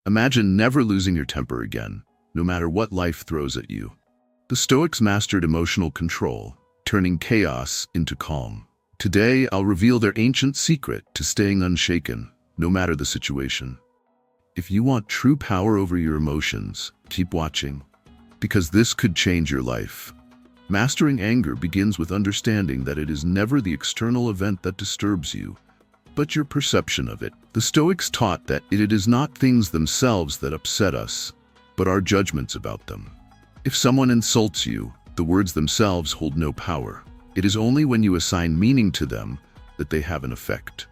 Imagine never losing your temper again, no matter what life throws at you. The Stoics mastered emotional control, turning chaos into calm. Today, I'll reveal their ancient secret to staying unshaken, no matter the situation. If you want true power over your emotions, keep watching, because this could change your life. Mastering anger begins with understanding that it is never the external event that disturbs you, but your perception of it. The Stoics taught that it is not things themselves that upset us, but our judgments about them. If someone insults you, the words themselves hold no power. It is only when you assign meaning to them that they have an effect.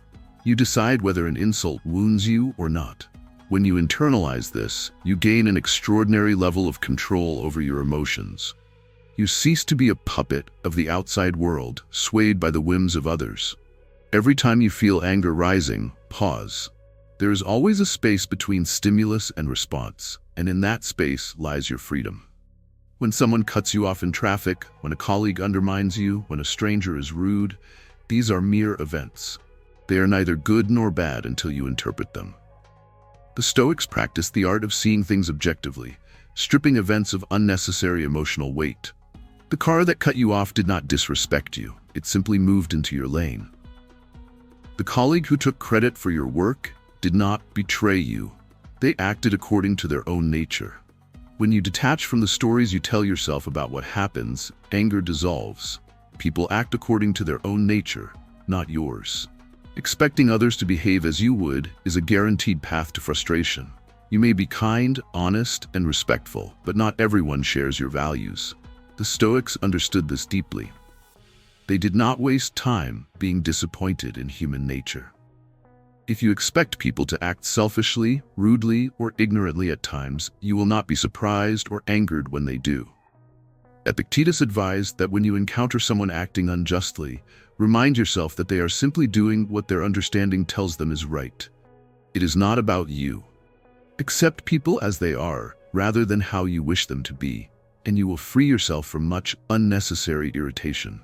You decide whether an insult wounds you or not. When you internalize this, you gain an extraordinary level of control over your emotions. You cease to be a puppet of the outside world, swayed by the whims of others. Every time you feel anger rising, pause. There is always a space between stimulus and response, and in that space lies your freedom. When someone cuts you off in traffic, when a colleague undermines you, when a stranger is rude, these are mere events. They are neither good nor bad until you interpret them. The Stoics practiced the art of seeing things objectively, stripping events of unnecessary emotional weight. The car that cut you off did not disrespect you, it simply moved into your lane. The colleague who took credit for your work did not betray you. They acted according to their own nature. When you detach from the stories you tell yourself about what happens, anger dissolves. People act according to their own nature, not yours. Expecting others to behave as you would is a guaranteed path to frustration. You may be kind, honest, and respectful, but not everyone shares your values. The Stoics understood this deeply. They did not waste time being disappointed in human nature. If you expect people to act selfishly, rudely, or ignorantly at times, you will not be surprised or angered when they do. Epictetus advised that when you encounter someone acting unjustly, remind yourself that they are simply doing what their understanding tells them is right. It is not about you. Accept people as they are, rather than how you wish them to be, and you will free yourself from much unnecessary irritation.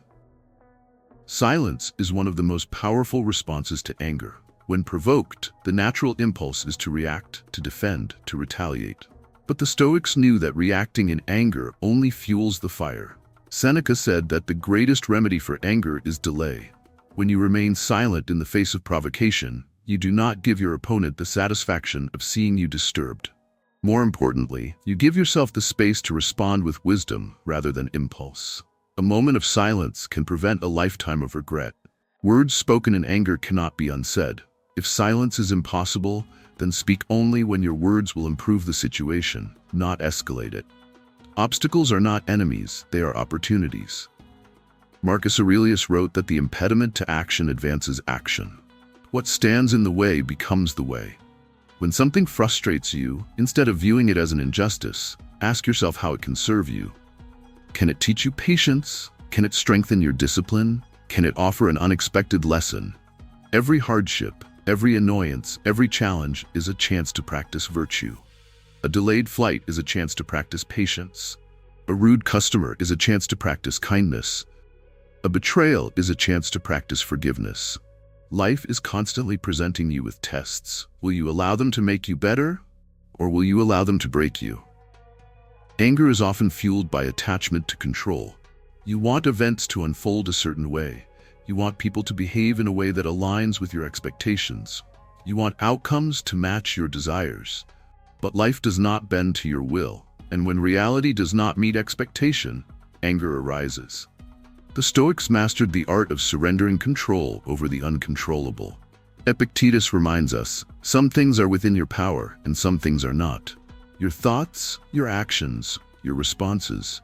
Silence is one of the most powerful responses to anger. When provoked, the natural impulse is to react, to defend, to retaliate. But the Stoics knew that reacting in anger only fuels the fire. Seneca said that the greatest remedy for anger is delay. When you remain silent in the face of provocation, you do not give your opponent the satisfaction of seeing you disturbed. More importantly, you give yourself the space to respond with wisdom rather than impulse. A moment of silence can prevent a lifetime of regret. Words spoken in anger cannot be unsaid. If silence is impossible, then speak only when your words will improve the situation, not escalate it. Obstacles are not enemies, they are opportunities. Marcus Aurelius wrote that the impediment to action advances action. What stands in the way becomes the way. When something frustrates you, instead of viewing it as an injustice, ask yourself how it can serve you. Can it teach you patience? Can it strengthen your discipline? Can it offer an unexpected lesson? Every hardship, every annoyance, every challenge is a chance to practice virtue. A delayed flight is a chance to practice patience. A rude customer is a chance to practice kindness. A betrayal is a chance to practice forgiveness. Life is constantly presenting you with tests. Will you allow them to make you better, or will you allow them to break you? Anger is often fueled by attachment to control. You want events to unfold a certain way. You want people to behave in a way that aligns with your expectations. You want outcomes to match your desires. But life does not bend to your will, and when reality does not meet expectation, anger arises. The Stoics mastered the art of surrendering control over the uncontrollable. Epictetus reminds us, some things are within your power and some things are not. Your thoughts, your actions, your responses,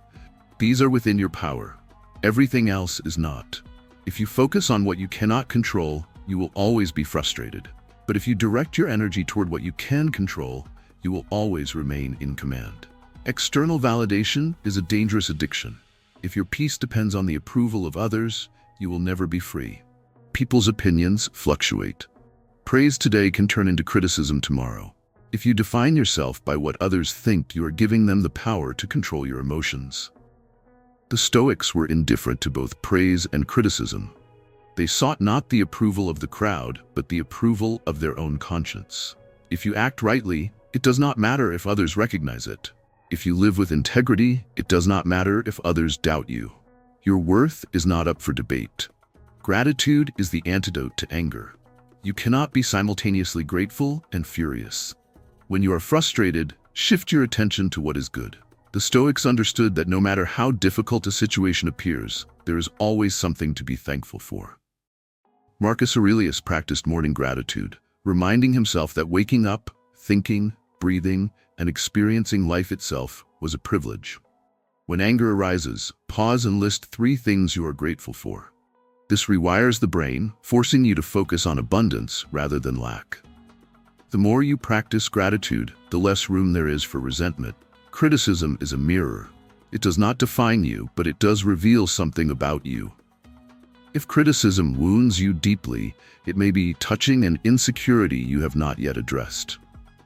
these are within your power. Everything else is not. If you focus on what you cannot control, you will always be frustrated. But if you direct your energy toward what you can control, you will always remain in command. External validation is a dangerous addiction. If your peace depends on the approval of others, you will never be free. People's opinions fluctuate. Praise today can turn into criticism tomorrow. If you define yourself by what others think, you are giving them the power to control your emotions. The Stoics were indifferent to both praise and criticism. They sought not the approval of the crowd, but the approval of their own conscience. If you act rightly, It does not matter if others recognize it. If you live with integrity, it does not matter if others doubt you. Your worth is not up for debate. Gratitude is the antidote to anger. You cannot be simultaneously grateful and furious. When you are frustrated, shift your attention to what is good. The Stoics understood that no matter how difficult a situation appears, there is always something to be thankful for. Marcus Aurelius practiced morning gratitude, reminding himself that waking up, thinking, breathing, and experiencing life itself was a privilege. When anger arises, pause and list 3 things you are grateful for. This rewires the brain, forcing you to focus on abundance rather than lack. The more you practice gratitude, the less room there is for resentment. Criticism is a mirror. It does not define you, but it does reveal something about you. If criticism wounds you deeply, it may be touching an insecurity you have not yet addressed.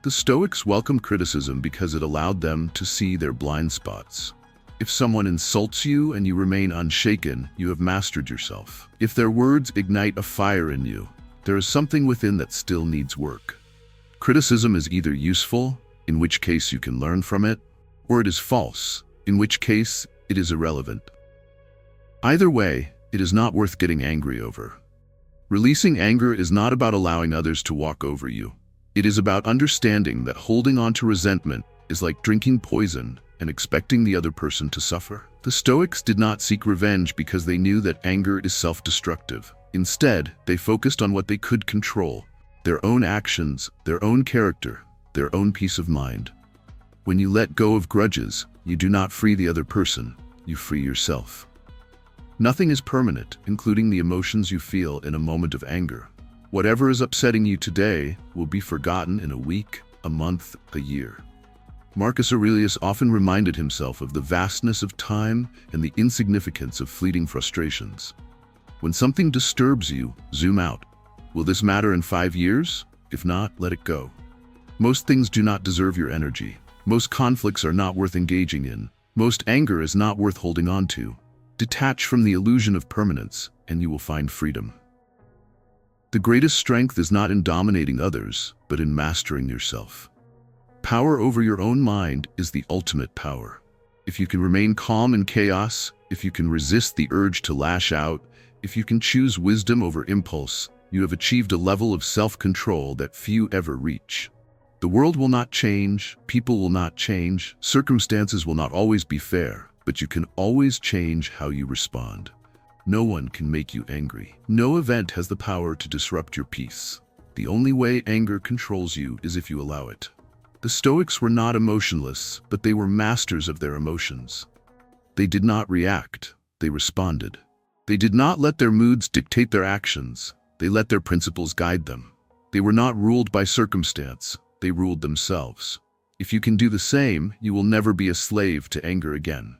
The Stoics welcomed criticism because it allowed them to see their blind spots. If someone insults you and you remain unshaken, you have mastered yourself. If their words ignite a fire in you, there is something within that still needs work. Criticism is either useful, in which case you can learn from it, or it is false, in which case it is irrelevant. Either way, it is not worth getting angry over. Releasing anger is not about allowing others to walk over you. It is about understanding that holding on to resentment is like drinking poison and expecting the other person to suffer. The Stoics did not seek revenge because they knew that anger is self-destructive. Instead, they focused on what they could control: their own actions, their own character, their own peace of mind. When you let go of grudges, you do not free the other person, you free yourself. Nothing is permanent, including the emotions you feel in a moment of anger. Whatever is upsetting you today will be forgotten in a week, a month, a year. Marcus Aurelius often reminded himself of the vastness of time and the insignificance of fleeting frustrations. When something disturbs you, zoom out. Will this matter in 5 years? If not, let it go. Most things do not deserve your energy. Most conflicts are not worth engaging in. Most anger is not worth holding on to. Detach from the illusion of permanence, and you will find freedom. The greatest strength is not in dominating others, but in mastering yourself. Power over your own mind is the ultimate power. If you can remain calm in chaos, if you can resist the urge to lash out, if you can choose wisdom over impulse, you have achieved a level of self-control that few ever reach. The world will not change, people will not change, circumstances will not always be fair, but you can always change how you respond. No one can make you angry. No event has the power to disrupt your peace. The only way anger controls you is if you allow it. The Stoics were not emotionless, but they were masters of their emotions. They did not react, they responded. They did not let their moods dictate their actions, they let their principles guide them. They were not ruled by circumstance, they ruled themselves. If you can do the same, you will never be a slave to anger again.